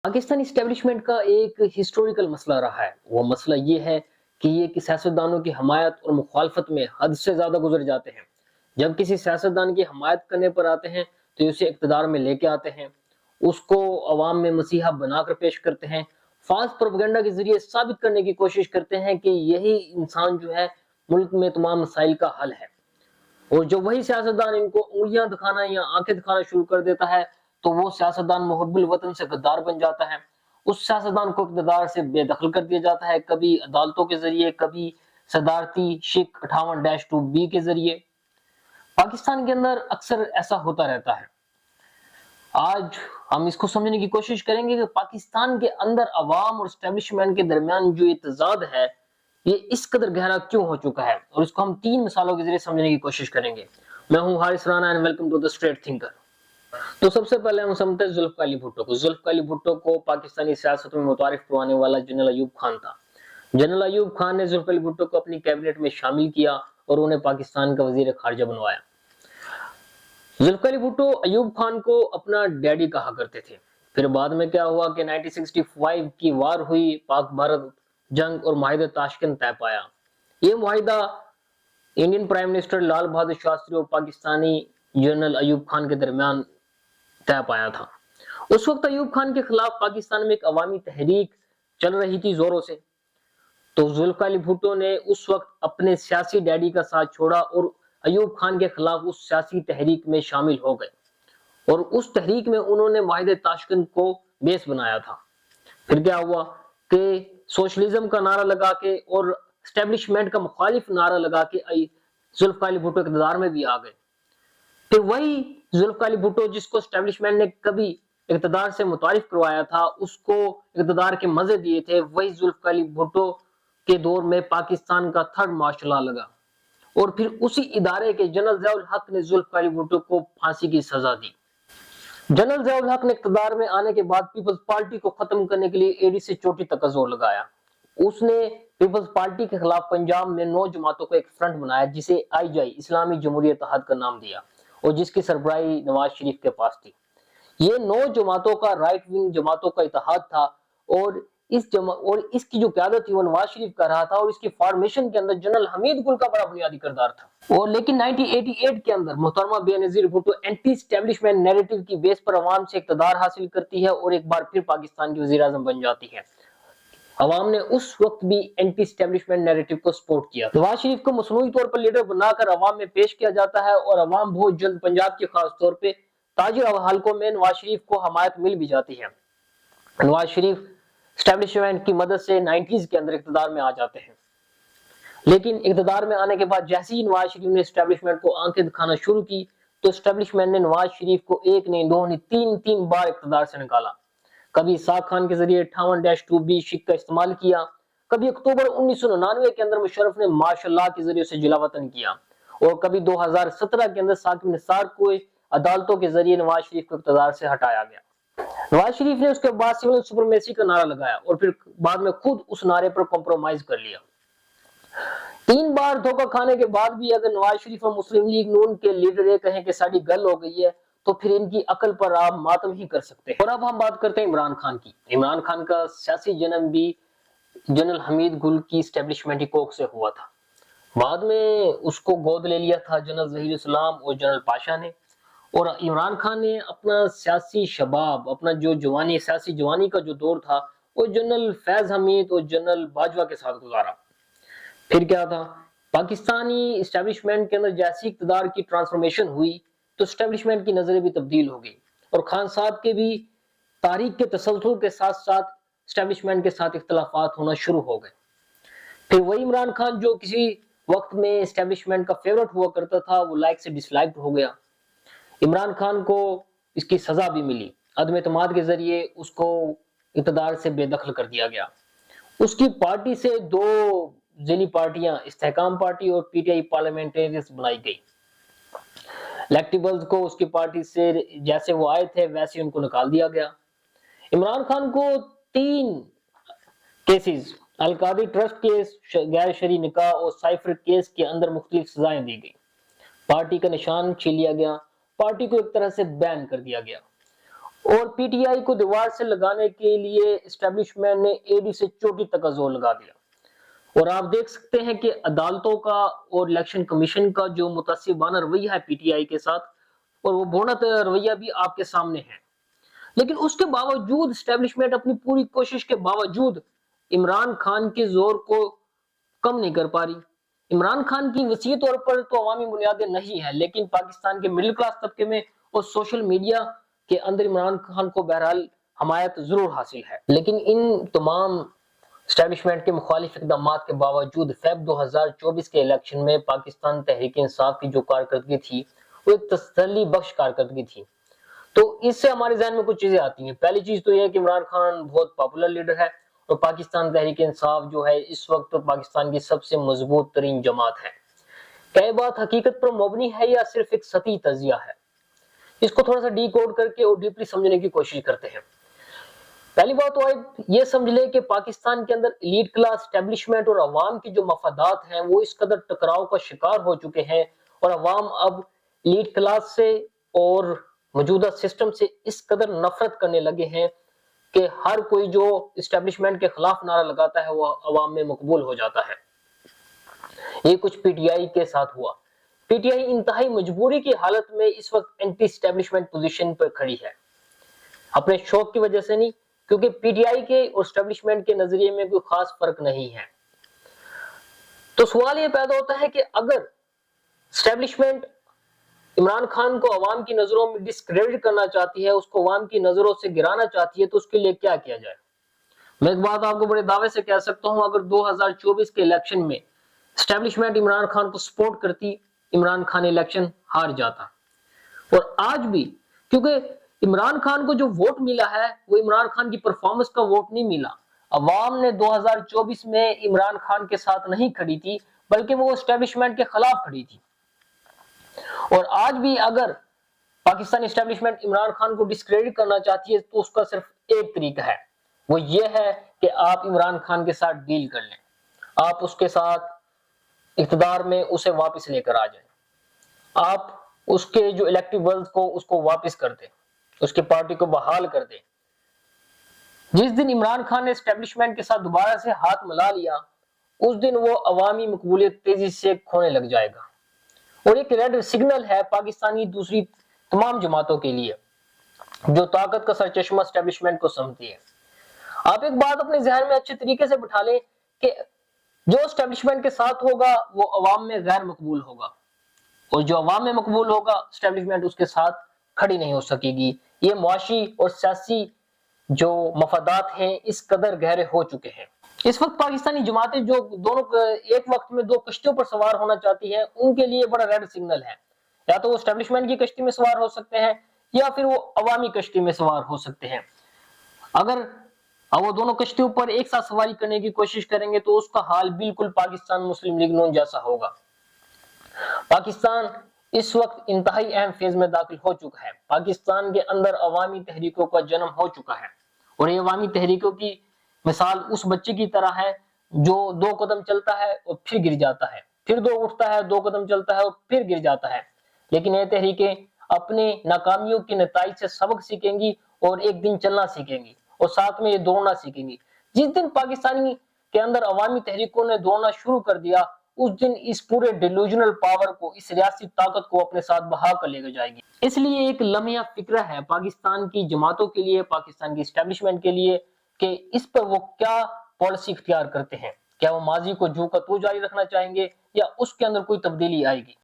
Pakistani establishment کا ایک historical مسئلہ رہا ہے۔ وہ مسئلہ یہ ہے کہ یہ سیاستدانوں کی حمایت اور مخالفت میں حد سے زیادہ گزر جاتے ہیں۔ جب کسی سیاستدان کی حمایت کرنے پر آتے ہیں تو اسے اقتدار میں لے کے آتے ہیں، اس کو عوام میں مسیحا بنا کر پیش کرتے ہیں، فالس پروپیگنڈا کے ذریعے ثابت کرنے کی کوشش کرتے ہیں کہ یہی انسان جو ہے ملک میں تمام مسائل کا حل ہے۔ اور جو وہی سیاستدان ان کو انگلیاں دکھانا یا آنکھیں دکھانا شروع کر دیتا ہے تو وہ سیاستدان محب الوطن سے غدار بن جاتا ہے۔ اس سیاستدان کو اقتدار سے بے دخل کر دیا جاتا ہے، کبھی عدالتوں کے ذریعے، کبھی صدارتی شک 58-2B کے ذریعے۔ پاکستان کے اندر اکثر ایسا ہوتا رہتا ہے۔ آج ہم اس کو سمجھنے کی کوشش کریں گے کہ پاکستان کے اندر عوام اور اسٹیبلشمنٹ کے درمیان جو تضاد ہے یہ اس قدر گہرا کیوں ہو چکا ہے، اور اس کو ہم 3 مثالوں کے ذریعے سمجھنے کی کوشش کریں گے۔ میں ہوں Haris Rana and welcome to the Street Thinker. تو سب سے پہلے ہم سمجھتے ہیں ذوالفقار علی بھٹو کو۔ ذوالفقار علی بھٹو کو پاکستانی سیاست میں متعارف کروانے والا جنرل ایوب خان تھا۔ جنرل ایوب خان نے ذوالفقار علی بھٹو کو اپنی کیبنٹ میں شامل کیا اور انہیں پاکستان کا وزیر خارجہ بنوایا۔ ذوالفقار علی بھٹو ایوب خان کو اپنا ڈیڈی کہا کرتے تھے۔ پھر بعد میں کیا ہوا کہ 1965 کی وار ہوئی، پاک بھارت جنگ اور معاہدہ تاشکند طے پایا۔ یہ معاہدہ Indian prime minister Lal Bahadur Shastri اور پاکستانی جنرل ایوب خان کے درمیان طے پایا تھا۔ اس وقت ایوب خان کے خلاف پاکستان میں ایک عوامی تحریک چل رہی تھی زوروں سے، تو ذوالفقار علی بھٹو نے اس وقت اپنے سیاسی ڈیڈی کا ساتھ چھوڑا اور ایوب خان کے خلاف اس سیاسی تحریک میں شامل ہو گئے، اور اس تحریک میں انہوں نے معاہدہ تاشکند کو بیس بنایا تھا۔ پھر کیا ہوا کہ سوشلزم کا نعرہ لگا کے اور اسٹیبلشمنٹ کا مخالف نعرہ لگا کے ذوالفقار علی بھٹو اقتدار میں بھی آ گئے۔ پھر وہی ذوالفقار علی بھٹو جس کو اسٹیبلشمنٹ نے کبھی اقتدار سے متعارف کروایا تھا، اس کو اقتدار کے مزے دیے تھے، وہی ذوالفقار علی بھٹو کے دور میں پاکستان کا 3rd مارشل لا لگا، اور پھر اسی ادارے کے جنرل ضیاء الحق نے ذوالفقار علی بھٹو کو پھانسی کی سزا دی۔ جنرل ضیاء الحق نے اقتدار میں آنے کے بعد پیپلز پارٹی کو ختم کرنے کے لیے ایڑی سے چوٹی تک زور لگایا۔ اس نے پیپلز پارٹی کے خلاف پنجاب میں 9 جماعتوں کا ایک فرنٹ بنایا جسے IJ اسلامی جمہوریہ اتحاد کا نام دیا، اور جس کی سربراہی نواز شریف کے پاس تھی۔ یہ 9 جماعتوں کا رائٹ ونگ جماعتوں کا اتحاد تھا، اور اس کی جو قیادت تھی وہ نواز شریف کر رہا تھا، اور اس کی فارمیشن کے اندر جنرل حمید گل کا بڑا بنیادی کردار تھا۔ اور لیکن 1988 کے اندر محترمہ Benazir Bhutto anti establishment narrative کی بیس پر عوام سے اقتدار حاصل کرتی ہے اور ایک بار پھر پاکستان کی وزیر اعظم بن جاتی ہے۔ عوام نے اس وقت بھی اینٹی اسٹیبلشمنٹ نیریٹو کو سپورٹ کیا۔ نواز شریف کو مصنوعی طور پر لیڈر بنا کر عوام میں پیش کیا جاتا ہے، اور عوام بہت جلد پنجاب کے خاص طور پہ تاجر حلقوں میں نواز شریف کو حمایت مل بھی جاتی ہے۔ نواز شریف اسٹیبلشمنٹ کی مدد سے 90s کے اندر اقتدار میں آ جاتے ہیں، لیکن اقتدار میں آنے کے بعد جیسے ہی نواز شریف نے اسٹیبلشمنٹ کو آنکھیں دکھانا شروع کی تو اسٹیبلشمنٹ نے نواز شریف کو 1 نہیں 2 نہیں 3 بار اقتدار سے نکالا۔ کبھی اسحاق خان کے ذریعے 58-2B شک کا استعمال کیا، کبھی اکتوبر 1999 کے اندر مشرف نے ماشاء اللہ کے ذریعے سے جلا وطن کیا، اور کبھی 2017 کے اندر ثاقب نثار کو عدالتوں کے ذریعے نواز شریف کو اقتدار سے ہٹایا گیا۔ نواز شریف نے اس کے بعد سول سپرمیسی کا نعرہ لگایا، اور پھر بعد میں خود اس نعرے پر کمپرومائز کر لیا۔ 3 بار دھوکہ کھانے کے بعد بھی اگر نواز شریف اور مسلم لیگ نون کے لیڈر یہ کہیں کہ ساری گل ہو گئی ہے تو پھر ان کی عقل پر آپ ماتم ہی کر سکتے ہیں۔ اور اب ہم بات کرتے ہیں عمران خان کی۔ عمران خان کا سیاسی جنم بھی جنرل حمید گل کی اسٹیبلشمنٹی کوک سے ہوا تھا۔ بعد میں اس کو گود لے لیا تھا جنرل ظہیر اسلام اور جنرل پاشا نے، اور عمران خان نے اپنا سیاسی شباب، اپنا جو جوانی، سیاسی جوانی کا جو دور تھا وہ جنرل فیض حمید اور جنرل باجوہ کے ساتھ گزارا۔ پھر کیا تھا، پاکستانی اسٹیبلشمنٹ کے اندر جیسی اقتدار کی ٹرانسفارمیشن ہوئی تو اسٹیبلشمنٹ کی نظریں بھی تبدیل ہو گئی، اور خان صاحب کے بھی تاریخ کے تسلسل کے ساتھ ساتھ اسٹیبلشمنٹ کے ساتھ اختلافات ہونا شروع ہو گئے۔ پھر وہی عمران خان جو کسی وقت میں اسٹیبلشمنٹ کا فیورٹ ہوا کرتا تھا وہ لائک سے ڈس لائک ہو گیا۔ عمران خان کو اس کی سزا بھی ملی، عدم اعتماد کے ذریعے اس کو اقتدار سے بے دخل کر دیا گیا۔ اس کی پارٹی سے 2 ذیلی پارٹیاں استحکام پارٹی اور PTI پارلیمنٹریز بنائی گئی۔ الیکٹیبلز کو اس کی پارٹی سے جیسے وہ آئے تھے ویسے ان کو نکال دیا گیا۔ عمران خان کو 3 کیسز، القادری ٹرسٹ کیس، غیر شرعی نکاح اور سائفر کیس کے اندر مختلف سزائیں دی گئی۔ پارٹی کا نشان چھین لیا گیا، پارٹی کو ایک طرح سے بین کر دیا گیا، اور پی ٹی آئی کو دیوار سے لگانے کے لیے اسٹیبلشمنٹ نے ایڈی سے چوٹی تک زور لگا دیا۔ اور آپ دیکھ سکتے ہیں کہ عدالتوں کا اور الیکشن کمیشن کا جو متعصبانہ رویہ ہے پی ٹی آئی کے ساتھ، اور وہ بھونت رویہ بھی آپ کے سامنے ہے، لیکن اس کے باوجود اسٹیبلشمنٹ اپنی پوری کوشش کے باوجود عمران خان کے زور کو کم نہیں کر پا رہی۔ عمران خان کی وسیع طور پر تو عوامی بنیادیں نہیں ہیں، لیکن پاکستان کے مڈل کلاس طبقے میں اور سوشل میڈیا کے اندر عمران خان کو بہرحال حمایت ضرور حاصل ہے۔ لیکن ان تمام اسٹیبلشمنٹ کے مخالف اقدامات کے باوجود فیب 2024 کے الیکشن میں پاکستان تحریک انصاف کی جو کارکردگی تھی وہ ایک تسلی بخش کارکردگی تھی۔ تو اس سے ہمارے ذہن میں کچھ چیزیں آتی ہیں۔ پہلی چیز تو یہ ہے کہ عمران خان بہت پاپولر لیڈر ہے، اور پاکستان تحریک انصاف جو ہے اس وقت پاکستان کی سب سے مضبوط ترین جماعت ہے۔ کیا یہ بات حقیقت پر مبنی ہے یا صرف ایک سطحی تجزیہ ہے؟ اس کو تھوڑا سا ڈی کوڈ کر کے اور ڈیپلی سمجھنے کی کوشش کرتے ہیں۔ پہلی بات تو آپ یہ سمجھ لیں کہ پاکستان کے اندر ایلیٹ کلاس، اسٹیبلشمنٹ اور عوام کی جو مفادات ہیں وہ اس قدر ٹکراؤ کا شکار ہو چکے ہیں، اور عوام اب ایلیٹ کلاس سے اور موجودہ سسٹم سے اس قدر نفرت کرنے لگے ہیں کہ ہر کوئی جو اسٹیبلشمنٹ کے خلاف نعرہ لگاتا ہے وہ عوام میں مقبول ہو جاتا ہے۔ یہ کچھ پی ٹی آئی کے ساتھ ہوا۔ پی ٹی آئی انتہائی مجبوری کی حالت میں اس وقت اینٹی اسٹیبلشمنٹ پوزیشن پر کھڑی ہے، اپنے شوق کی وجہ سے نہیں، کیونکہ پی ٹی آئی کے اور اسٹیبلشمنٹ کے نظریے میں کوئی خاص فرق نہیں ہے۔ تو سوال یہ پیدا ہوتا ہے کہ اگر اسٹیبلشمنٹ عمران خان کو عوام کی نظروں میں ڈسکریڈٹ کرنا چاہتی ہے، اس کو عوام کی نظروں سے گرانا چاہتی ہے، تو اس کے لیے کیا کیا جائے؟ میں ایک بات آپ کو بڑے دعوے سے کہہ سکتا ہوں، اگر 2024 کے الیکشن میں اسٹیبلشمنٹ عمران خان کو سپورٹ کرتی، عمران خان الیکشن ہار جاتا۔ اور آج بھی کیونکہ عمران خان کو جو ووٹ ملا ہے وہ عمران خان کی پرفارمنس کا ووٹ نہیں ملا۔ عوام نے 2024 میں عمران خان کے ساتھ نہیں کھڑی تھی، بلکہ وہ اسٹیبلشمنٹ کے خلاف کھڑی تھی۔ اور آج بھی اگر پاکستانی اسٹیبلشمنٹ عمران خان کو ڈسکریڈٹ کرنا چاہتی ہے تو اس کا صرف ایک طریقہ ہے، وہ یہ ہے کہ آپ عمران خان کے ساتھ ڈیل کر لیں، آپ اس کے ساتھ اقتدار میں اسے واپس لے کر آ جائیں، آپ اس کے جو الیکٹو ورلز کو اس کو واپس کر دیں، اس کی پارٹی کو بحال کر دیں۔ جس دن عمران خان نے اسٹیبلشمنٹ کے ساتھ دوبارہ سے ہاتھ ملا لیا، اس دن وہ عوامی مقبولیت تیزی سے کھونے لگ جائے گا، اور ایک ریڈ سگنل ہے پاکستانی دوسری تمام جماعتوں کے لیے جو طاقت کا سرچشمہ اسٹیبلشمنٹ کو سمجھتی ہے۔ آپ ایک بات اپنے ذہن میں اچھے طریقے سے بٹھا لیں کہ جو اسٹیبلشمنٹ کے ساتھ ہوگا وہ عوام میں غیر مقبول ہوگا، اور جو عوام میں مقبول ہوگا اسٹیبلشمنٹ اس کے ساتھ کھڑی نہیں ہو سکے گی۔ یہ معاشی اور سیاسی جو مفادات ہیں اس قدر گہرے ہو چکے ہیں۔ اس وقت پاکستانی جماعتیں جو دونوں ایک وقت میں دو کشتیوں پر سوار ہونا چاہتی ہیں، ان کے لیے بڑا ریڈ سگنل ہے، یا تو وہ اسٹیبلشمنٹ کی کشتی میں سوار ہو سکتے ہیں یا پھر وہ عوامی کشتی میں سوار ہو سکتے ہیں۔ اگر وہ دونوں کشتیوں پر ایک ساتھ سواری کرنے کی کوشش کریں گے تو اس کا حال بالکل پاکستان مسلم لیگ نون جیسا ہوگا۔ پاکستان اس وقت انتہائی اہم فیز میں داخل ہو چکا ہے۔ پاکستان کے اندر عوامی تحریکوں کا جنم ہو چکا ہے، اور یہ عوامی تحریکوں کی مثال اس بچے کی طرح ہے جو 2 قدم چلتا ہے اور پھر گر جاتا ہے، پھر 2 اٹھتا ہے، 2 قدم چلتا ہے اور پھر گر جاتا ہے۔ لیکن یہ تحریکیں اپنے ناکامیوں کے نتائج سے سبق سیکھیں گی اور ایک دن چلنا سیکھیں گی، اور ساتھ میں یہ دوڑنا سیکھیں گی۔ جس دن پاکستانی کے اندر عوامی تحریکوں نے دوڑنا شروع کر دیا، اس دن اس پورے ڈیلوژنل پاور کو، اس ریاستی طاقت کو اپنے ساتھ بہا کر لے جائے گی۔ اس لیے ایک لمحہ فکرہ ہے پاکستان کی جماعتوں کے لیے، پاکستان کی اسٹیبلشمنٹ کے لیے، کہ اس پر وہ کیا پالیسی اختیار کرتے ہیں۔ کیا وہ ماضی کو جو کا تو جاری رکھنا چاہیں گے یا اس کے اندر کوئی تبدیلی آئے گی؟